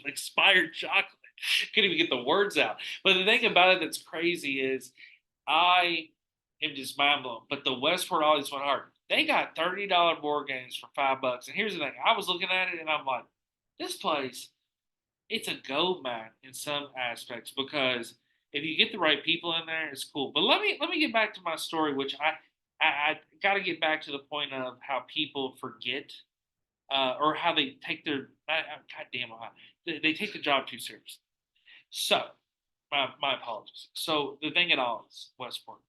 S1: expired chocolate. Couldn't even get the words out. But the thing about it that's crazy is I am just mind blown. But the Westport Ollie's went hard. They got $30 board games for $5. And here's the thing: I was looking at it and I'm like, this place, it's a gold mine in some aspects because if you get the right people in there, it's cool. But let me get back to my story, which I got to get back to the point of how people forget or how they take their goddamn they take the job too seriously. So, my apologies. So the thing at all is Westport.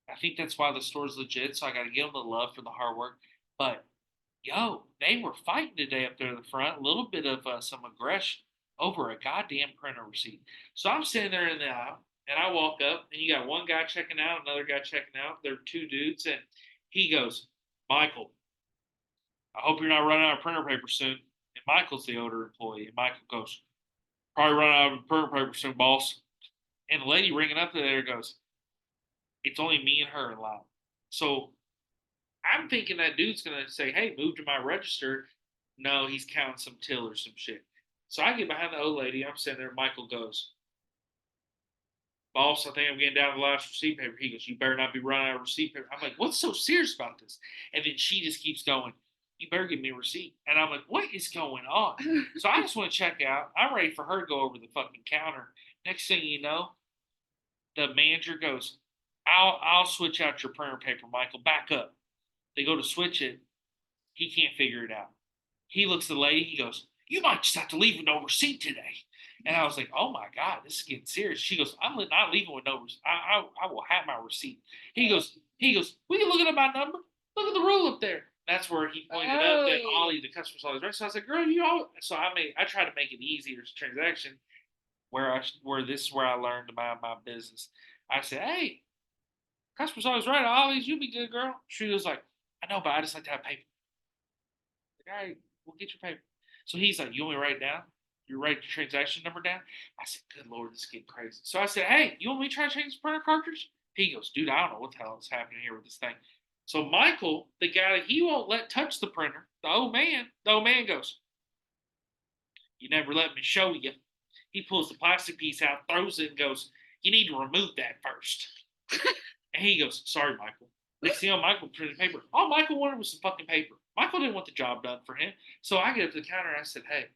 S1: I think that's why the store's legit. So I got to give them the love for the hard work. But yo, they were fighting today up there in the front. A little bit of some aggression over a goddamn printer receipt. So I'm sitting there in the aisle, and I walk up, and you got one guy checking out, another guy checking out. They're two dudes, and he goes, "Michael, I hope you're not running out of printer paper soon." And Michael's the older employee, and Michael goes, "Probably run out of printer paper soon, boss." And the lady ringing up there goes, "It's only me and her allowed." So I'm thinking that dude's gonna say, "Hey, move to my register." No, he's counting some till or some shit. So I get behind the old lady. I'm sitting there. Michael goes, "Boss, I think I'm getting down to the last receipt paper." He goes, "You better not be running out of receipt paper." I'm like, "What's so serious about this?" And then she just keeps going, "You better give me a receipt." And I'm like, "What is going on?" So I just want to check out. I'm ready for her to go over the fucking counter. Next thing you know, the manager goes, I'll switch out your printer paper, Michael. Back up." They go to switch it. He can't figure it out. He looks at the lady. He goes, "You might just have to leave with no receipt today." And I was like, "Oh my God, this is getting serious." She goes, "I'm not leaving with no receipt. I will have my receipt." He goes, "We can look at my number. Look at the rule up there." That's where he pointed out that Ollie, the customer's always right. So I was like, "Girl, you all." So I tried to make it easier to transaction where this is where I learned to mind my business. I said, "Hey, customer's always right. Ollie's, you be good, girl." She was like, "I know, but I just like to have paper." Like, "All right, we'll get your paper." So he's like, "You want me to write it down? You write your transaction number down?" I said, "Good Lord, this is getting crazy." So I said, "Hey, you want me to try to change the printer cartridge?" He goes, "Dude, I don't know what the hell is happening here with this thing." So Michael, the guy that he won't let touch the printer, the old man goes, "You never let me show you." He pulls the plastic piece out, throws it, and goes, "You need to remove that first." And he goes, "Sorry, Michael." Next thing you know, Michael printed paper. All Michael wanted was some fucking paper. Michael didn't want the job done for him. So I get up to the counter and I said, "Hey,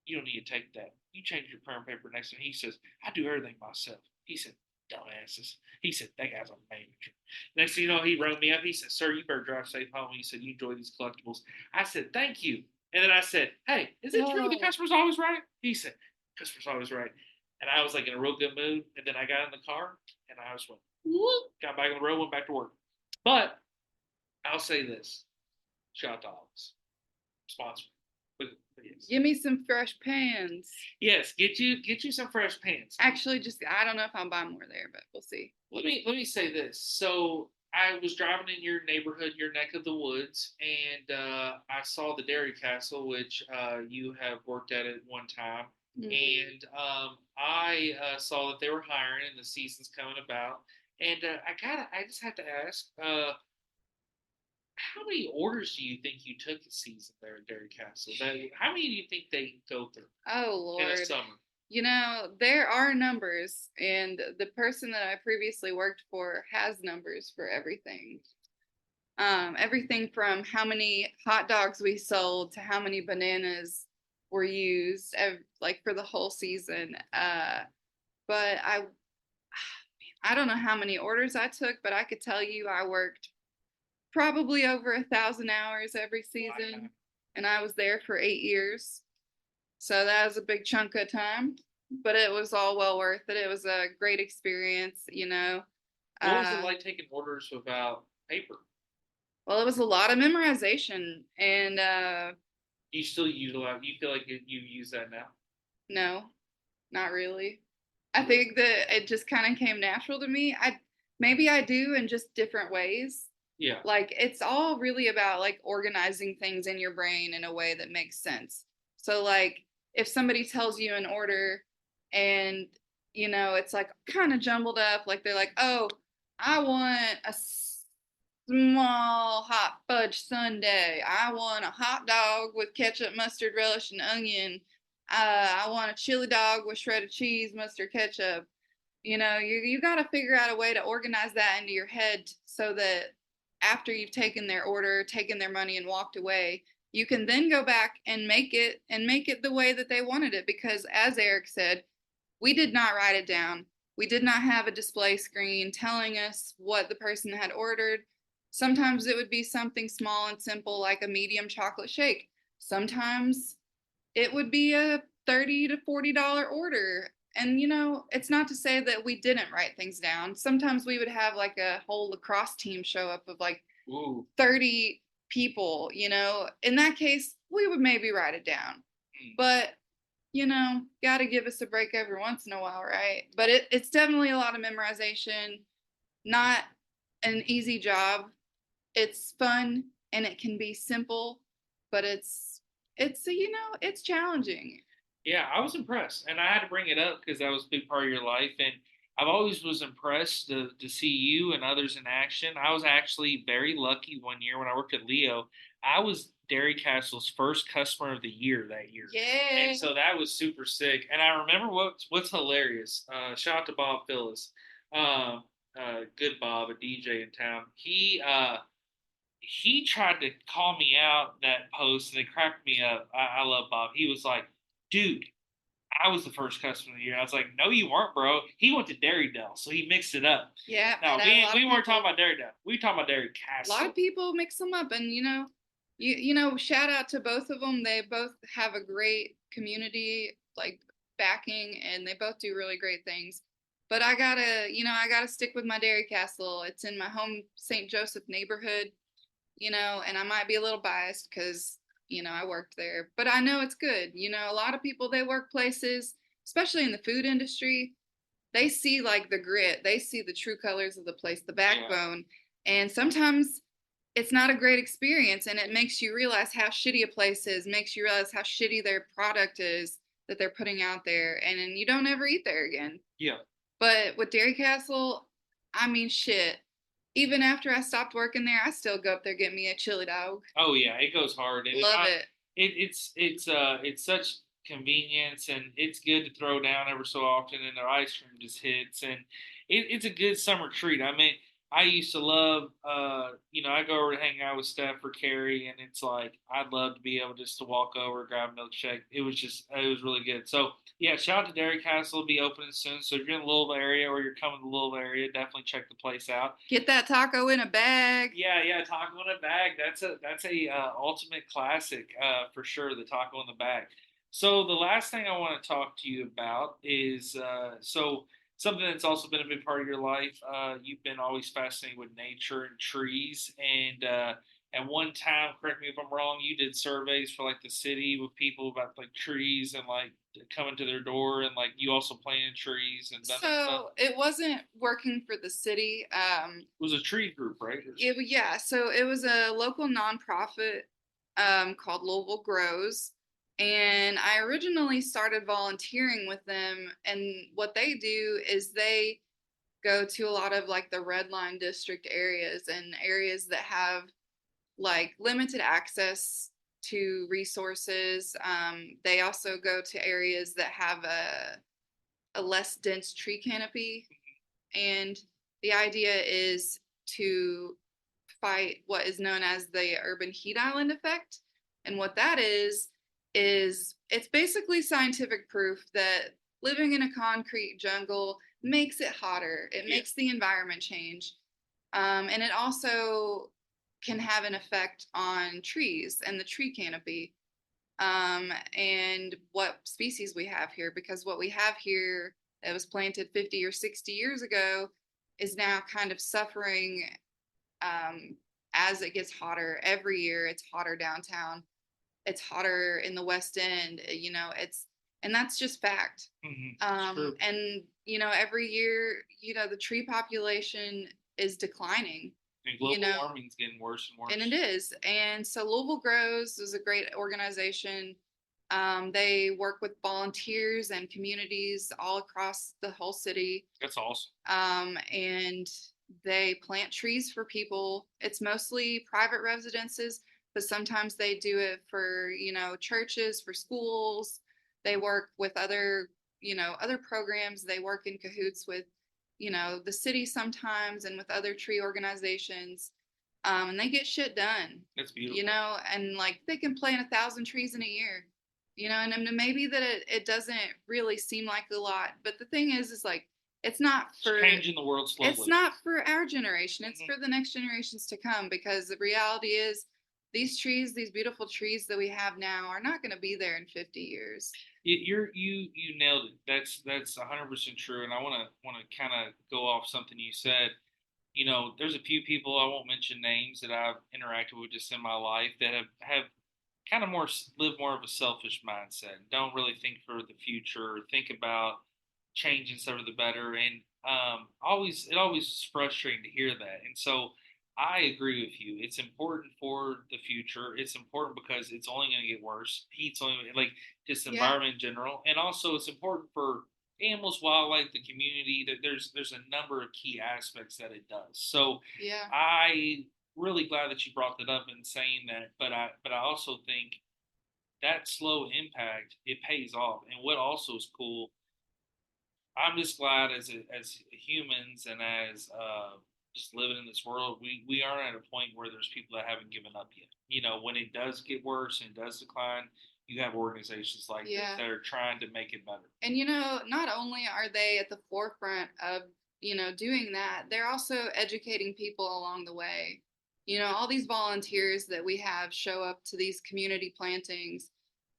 S1: you don't need to take that. You change your printer paper next to me." He says, "I do everything myself." He said, "Dumbasses." He said, "That guy's a manager." Next thing you know, he rang me up. He said, "Sir, you better drive safe home." He said, "You enjoy these collectibles." I said, "Thank you." And then I said, "Hey, is it true the customer's always right?" He said, "Customer's always right." And I was like in a real good mood. And then I got in the car and I just went, whoop, got back on the road, went back to work. But I'll say this: shout out to Ollie's sponsor. But Yes.
S2: Give me some fresh pans.
S1: Yes, get you some fresh pants.
S2: Actually, just I don't know if I'll buy more there, but we'll see.
S1: Let me say this. So I was driving in your neighborhood, your neck of the woods, and I saw the Dairy Castle, which you have worked at one time, and I saw that they were hiring, and the season's coming about. And I just have to ask, how many orders do you think you took this season there at Dairy Castle? How many do you think they go through
S2: Oh
S1: in a
S2: Lord.
S1: summer?
S2: You know, there are numbers, and the person that I previously worked for has numbers for everything. Everything from how many hot dogs we sold to how many bananas were used, like for the whole season. But I don't know how many orders I took, but I could tell you I worked probably over 1,000 hours every season,
S1: Wow.
S2: and I was there for 8 years. So that was a big chunk of time, but it was all well worth it. It was a great experience, you know.
S1: What was it like taking orders without paper?
S2: Well, it was a lot of memorization, and
S1: Do you still use a lot? You feel like you use that now?
S2: no, not really. I think that it just kind of came natural to me. I maybe I do in just different ways.
S1: Yeah.
S2: Like it's all really about like organizing things in your brain in a way that makes sense. So like if somebody tells you an order and you know it's like kind of jumbled up, like they're like, "Oh, I want a small hot fudge sundae. I want a hot dog with ketchup, mustard, relish, and onion. I want a chili dog with shredded cheese, mustard, ketchup." You know, you got to figure out a way to organize that into your head so that after you've taken their order, taken their money, and walked away, you can then go back and make it the way that they wanted it. Because as Eric said, we did not write it down. We did not have a display screen telling us what the person had ordered. Sometimes it would be something small and simple like a medium chocolate shake. Sometimes it would be a $30 to $40 order. And you know, it's not to say that we didn't write things down. Sometimes we would have like a whole lacrosse team show up of like
S1: Ooh.
S2: 30 people, you know. In that case, we would maybe write it down. But you know, got to give us a break every once in a while, right? But it's definitely a lot of memorization, not an easy job. It's fun and it can be simple, but it's you know, it's challenging.
S1: Yeah, I was impressed, and I had to bring it up because that was a big part of your life, and I've always was impressed to see you and others in action. I was actually very lucky one year when I worked at Leo. I was Dairy Castle's first customer of the year that year.
S2: Yeah.
S1: And so that was super sick. And I remember what's hilarious. Shout out to Bob Phillis, good Bob, a DJ in town. He tried to call me out that post and it cracked me up. I love Bob. He was like, dude, I was the first customer of the year. I was like, no, you weren't, bro. He went to Dairy Dell, so he mixed it up.
S2: Yeah.
S1: No, we weren't talking about Dairy Dell. We were talking about Dairy
S2: A
S1: Castle.
S2: lot of people mix them up, and you know, shout out to both of them. They both have a great community like backing, and they both do really great things. But I gotta stick with my Dairy Castle. It's in my home St. Joseph neighborhood, you know, and I might be a little biased because, you know, I worked there, but I know it's good. You know, a lot of people, they work places, especially in the food industry, they see like the grit, they see the true colors of the place, the backbone. Yeah. And sometimes it's not a great experience and it makes you realize how shitty a place is, makes you realize how shitty their product is that they're putting out there. And then you don't ever eat there again.
S1: Yeah.
S2: But with Dairy Castle, I mean, shit. Even after I stopped working there, I still go up there get me a chili dog.
S1: Oh yeah, it goes hard. And
S2: Love it.
S1: It's such convenience, and it's good to throw down ever so often, and their ice cream just hits, and it's a good summer treat. I mean, I used to love, I go over to hang out with Steph or Carrie, and it's like I'd love to be able just to walk over, grab a milkshake. It was really good. So yeah, shout out to Dairy Castle. It'll be opening soon. So if you're in the Louisville area or you're coming to the Louisville area, definitely check the place out.
S2: Get that taco in a bag.
S1: Yeah, taco in a bag. That's a ultimate classic for sure. The taco in the bag. So the last thing I want to talk to you about is something that's also been a big part of your life. You've been always fascinated with nature and trees, at one time, correct me if I'm wrong, you did surveys for like the city with people about like trees and like coming to their door, and like you also planted trees and done that stuff.
S2: So it wasn't working for the city.
S1: It was a tree group, right?
S2: Yeah, so it was a local nonprofit called Louisville Grows. And I originally started volunteering with them. And what they do is they go to a lot of like the red line district areas and areas that have like limited access to resources. They also go to areas that have a less dense tree canopy. And the idea is to fight what is known as the urban heat island effect. And what that is it's basically scientific proof that living in a concrete jungle makes it hotter. It
S1: Yeah.
S2: makes the environment change. And it also can have an effect on trees and the tree canopy, and what species we have here. Because what we have here that was planted 50 or 60 years ago is now kind of suffering as it gets hotter. Every year it's hotter downtown, it's hotter in the West End, and that's just fact. And every year, the tree population is declining.
S1: And global warming's getting worse and worse.
S2: And it is. And so Louisville Grows is a great organization. They work with volunteers and communities all across the whole city.
S1: That's awesome.
S2: And they plant trees for people. It's mostly private residences, but sometimes they do it for, churches, for schools. They work with other programs. They work in cahoots with, the city sometimes, and with other tree organizations. And they get shit done.
S1: That's beautiful.
S2: And like they can plant 1,000 trees in a year. And maybe that it doesn't really seem like a lot, but the thing is like it's not for
S1: changing the world slowly.
S2: It's not for our generation. It's for the next generations to come, because the reality is these trees, these beautiful trees that we have now, are not going to be there in 50 years.
S1: You nailed it. That's 100% true. And I want to kind of go off something you said. There's a few people, I won't mention names, that I've interacted with just in my life that have kind of live more of a selfish mindset. Don't really think for the future, think about changing stuff for the better. And it always is frustrating to hear that. And so I agree with you. It's important for the future. It's important because it's only going to get worse. Heat's only like just the environment in general, and also it's important for animals, wildlife, the community. There's a number of key aspects that it does. So
S2: yeah,
S1: I really glad that you brought that up and saying that. But I also think that slow impact, it pays off. And what also is cool, I'm just glad as humans and as just living in this world, we aren't at a point where there's people that haven't given up yet. When it does get worse and it does decline, you have organizations like this that are trying to make it better.
S2: And not only are they at the forefront of doing that, they're also educating people along the way. All these volunteers that we have show up to these community plantings.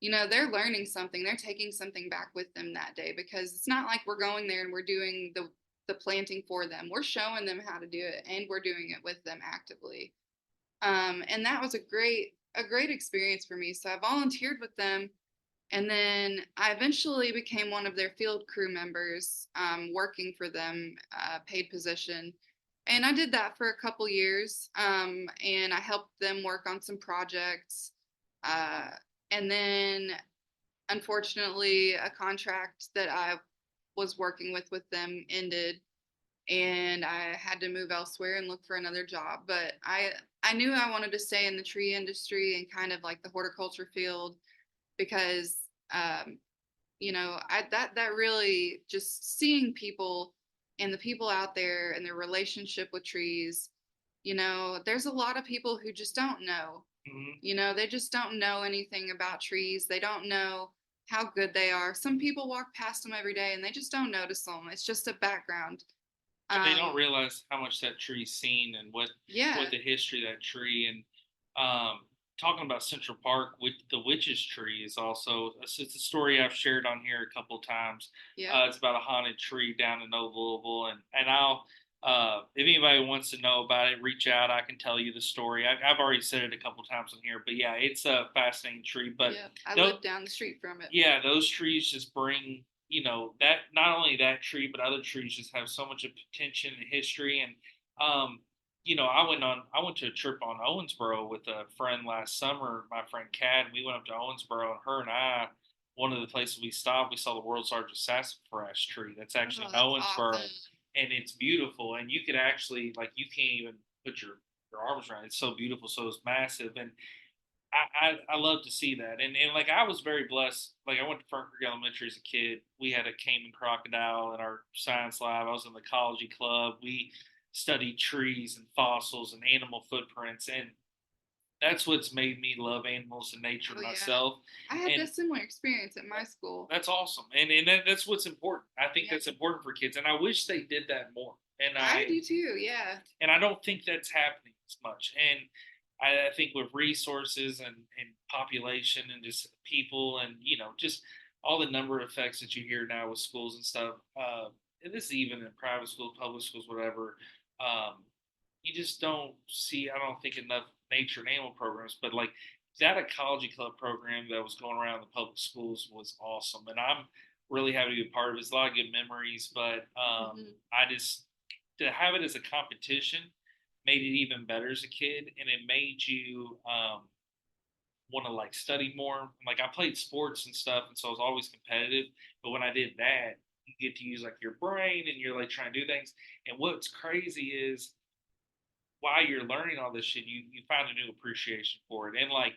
S2: They're learning something. They're taking something back with them that day, because it's not like we're going there and we're doing the planting for them. We're showing them how to do it, and we're doing it with them actively. And that was a great experience for me. So I volunteered with them, and then I eventually became one of their field crew members, working for them, paid position. And I did that for a couple years, and I helped them work on some projects. And then, unfortunately, a contract that I was working with them ended, and I had to move elsewhere and look for another job. But I knew I wanted to stay in the tree industry and kind of like the horticulture field, because that really, just seeing people and the people out there and their relationship with trees. There's a lot of people who just don't know. They just don't know anything about trees. They don't know how good they are. Some people walk past them every day and they just don't notice them. It's just a background.
S1: But they don't realize how much that tree's seen and what the history of that tree. And talking about Central Park, with the witch's tree is also it's a story I've shared on here a couple of times. It's about a haunted tree down in Old Louisville, and I'll If anybody wants to know about it, reach out. I can tell you the story. I've already said it a couple times on here, but yeah, it's a fascinating tree. But
S2: Yeah, I
S1: no,
S2: live down the street from it.
S1: yeah, those trees just bring, that not only that tree, but other trees just have so much of potential and history. And, um, I went to a trip on Owensboro with a friend last summer, my friend Kat, and we went up to Owensboro, and her and I, one of the places we stopped, we saw the world's largest sassafras tree. That's actually
S2: Oh,
S1: in
S2: that's
S1: Owensboro,
S2: awesome.
S1: and it's beautiful. And you could actually, like, you can't even put your arms around it. It's so beautiful. So it's massive. And I love to see that. And like I was very blessed. Like I went to Fern Creek Elementary as a kid. We had a caiman crocodile in our science lab. I was in the ecology club. We studied trees and fossils and animal footprints. And that's what's made me love animals and nature
S2: Oh yeah,
S1: myself.
S2: I had
S1: And
S2: a similar experience at my school.
S1: that's awesome. That's what's important. I think
S2: Yeah,
S1: that's important for kids. And I wish they did that more. And
S2: I do too. Yeah,
S1: I don't think that's happening as much. And I think with resources and population and just people and just all the number of effects that you hear now with schools and stuff, and this is even in private schools, public schools, whatever. Um, you just don't see. I don't think enough nature and animal programs, but like that ecology club program that was going around the public schools was awesome, and I'm really happy to be a part of it. It's a lot of good memories, but
S2: hmm
S1: I just to have it as a competition made it even better as a kid, and it made you want to like study more. Like I played sports and stuff, and so I was always competitive. But when I did that, you get to use like your brain, and you're like trying to do things. And what's crazy is while you're learning all this shit, you find a new appreciation for it. And like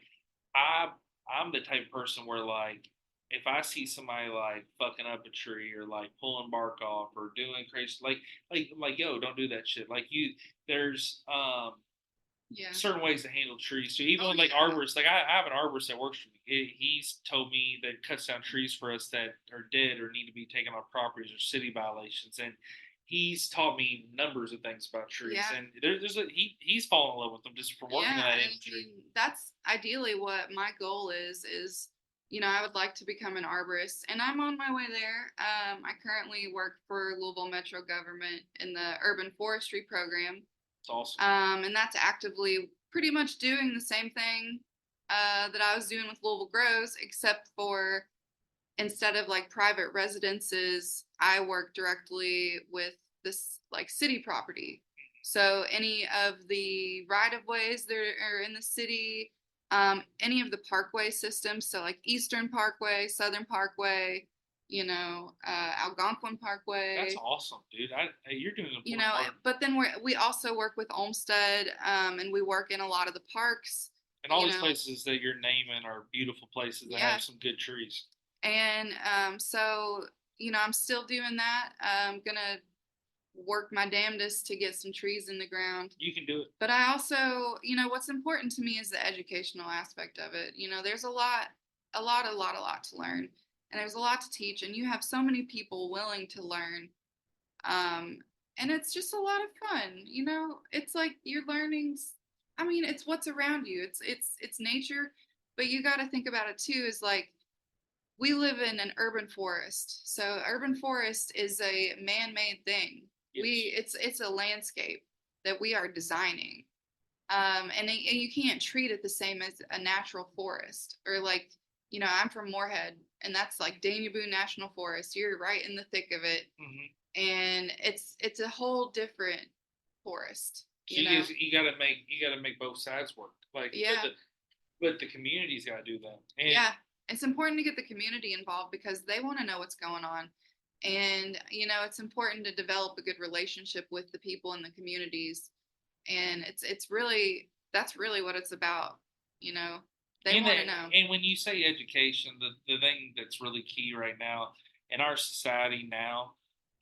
S1: I I'm the type of person where like if I see somebody like fucking up a tree or like pulling bark off or doing crazy like yo, don't do that shit. Like there's
S2: yeah.
S1: certain ways to handle trees. So even
S2: Oh
S1: with like
S2: yeah,
S1: arborists, like I have an arborist that works for me. He's told me that cuts down trees for us that are dead or need to be taken off properties or city violations. And he's taught me numbers of things about trees.
S2: yeah,
S1: And he's fallen in love with them just from working in
S2: yeah.
S1: that
S2: And I
S1: industry.
S2: mean, that's ideally what my goal is. I would like to become an arborist, and I'm on my way there. I currently work for Louisville Metro government in the urban forestry program.
S1: It's awesome.
S2: And that's actively pretty much doing the same thing that I was doing with Louisville Grows, except for instead of like private residences, I work directly with this like city property. So any of the right of ways that are in the city, any of the parkway systems, so like Eastern Parkway, Southern Parkway, Algonquin
S1: That's
S2: Parkway,
S1: awesome, dude. You're doing an important part.
S2: but then we also work with Olmsted, and we work in a lot of the parks,
S1: And all
S2: you
S1: these
S2: know,
S1: places that you're naming are beautiful places that
S2: yeah.
S1: have some good trees.
S2: And so, I'm still doing that. I'm gonna work my damnedest to get some trees in the ground.
S1: You can do it.
S2: But I also, what's important to me is the educational aspect of it. There's a lot to learn, and there's a lot to teach, and you have so many people willing to learn. Um, and it's just a lot of fun. It's like you're learning. I mean, it's what's around you. It's nature, but you got to think about it too. Is like we live in an urban forest. So urban forest is a man-made thing.
S1: Yes.
S2: It's a landscape that we are designing. And you can't treat it the same as a natural forest or like, I'm from Moorhead and that's like Dania Boone National Forest. You're right in the thick of it.
S1: Mm-hmm.
S2: And it's a whole different forest,
S1: So you gotta make both sides work. Like,
S2: Yeah.
S1: but the community's gotta do that. And
S2: Yeah, it's important to get the community involved because they want to know what's going on. And, it's important to develop a good relationship with the people in the communities. And it's really, that's really what it's about. You know, they
S1: and
S2: want to know.
S1: and when you say education, the thing that's really key right now in our society now,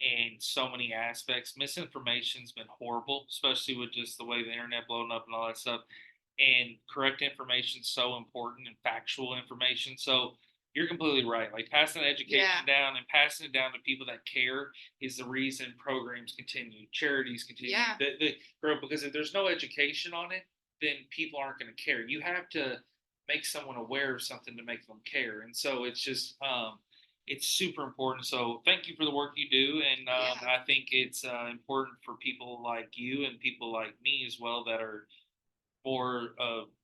S1: in so many aspects, misinformation's been horrible, especially with just the way the internet blowing up and all that stuff. And correct information is so important and factual information. So you're completely right. Like passing
S2: Yeah,
S1: education down and passing it down to people that care is the reason programs continue, charities continue,
S2: yeah,
S1: the grow. Because if there's no education on it, then people aren't going to care. You have to make someone aware of something to make them care. And so it's just it's super important. So thank you for the work you do, and
S2: Yeah.
S1: I think it's important for people like you and people like me as well that are more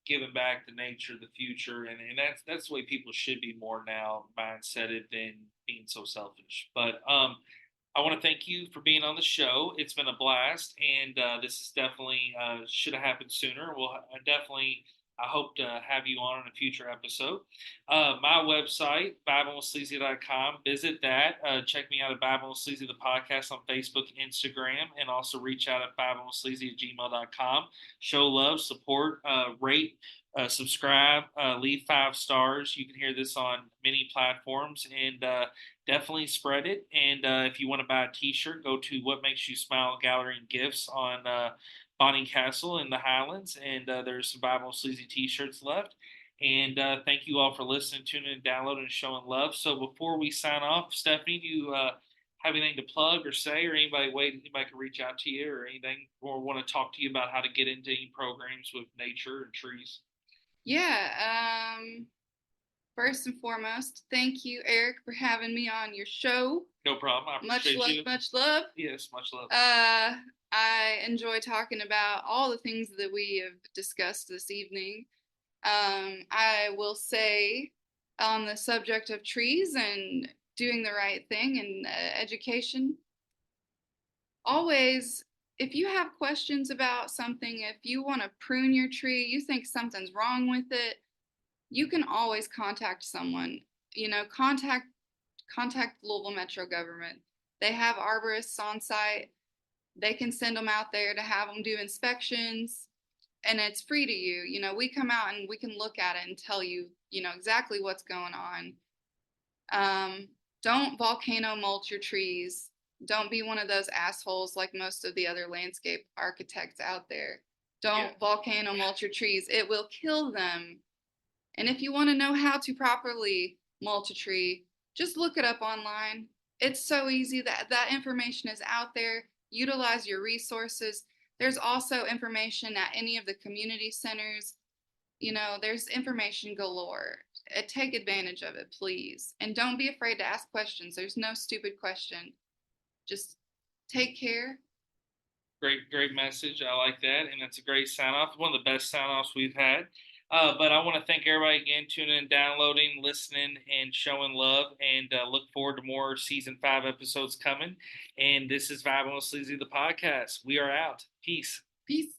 S1: giving back to nature, the future, and that's the way people should be more now mindseted than being so selfish. But I want to thank you for being on the show. It's been a blast, and this is definitely should have happened sooner. Well, definitely. I hope to have you on in a future episode. My website, vibingwithsleazy.com. Visit that. Check me out at Vibing with Sleazy, the podcast on Facebook, Instagram, and also reach out at vibingwithsleazy at gmail.com. Show love, support, rate, subscribe, leave 5 stars. You can hear this on many platforms, and definitely spread it. And if you want to buy a T-shirt, go to What Makes You Smile Gallery and Gifts on Bonning Castle in the Highlands, and there's some Bible Sleazy T-shirts left. And thank you all for listening, tuning in, downloading, and showing love. So before we sign off, Stephanie, do you have anything to plug or say, or anybody can reach out to you, or anything, or want to talk to you about how to get into any programs with nature and trees?
S2: Yeah. First and foremost, thank you, Eric, for having me on your show.
S1: No problem. I
S2: Much
S1: appreciate
S2: love,
S1: you.
S2: much love.
S1: Yes, much love.
S2: I enjoy talking about all the things that we have discussed this evening. I will say, on the subject of trees and doing the right thing and education, always, if you have questions about something, if you want to prune your tree, you think something's wrong with it, you can always contact someone. You know, contact Louisville Metro government. They have arborists on site. They can send them out there to have them do inspections, and it's free to you. You know, we come out and we can look at it and tell you, you know, exactly what's going on. Don't volcano mulch your trees. Don't be one of those assholes like most of the other landscape architects out there. Don't volcano mulch your trees. It will kill them. And if you want to know how to properly mulch a tree, just look it up online. It's so easy that information is out there. Utilize your resources. There's also information at any of the community centers. You know, there's information galore. Take advantage of it, please. And don't be afraid to ask questions. There's no stupid question. Just take care.
S1: Great message. I like that, and it's a great sign off. One of the best sign offs we've had. But I want to thank everybody again, tuning in, downloading, listening, and showing love. And look forward to more season 5 episodes coming. And this is Vibing with Sleazy, the podcast. We are out. Peace.
S2: Peace.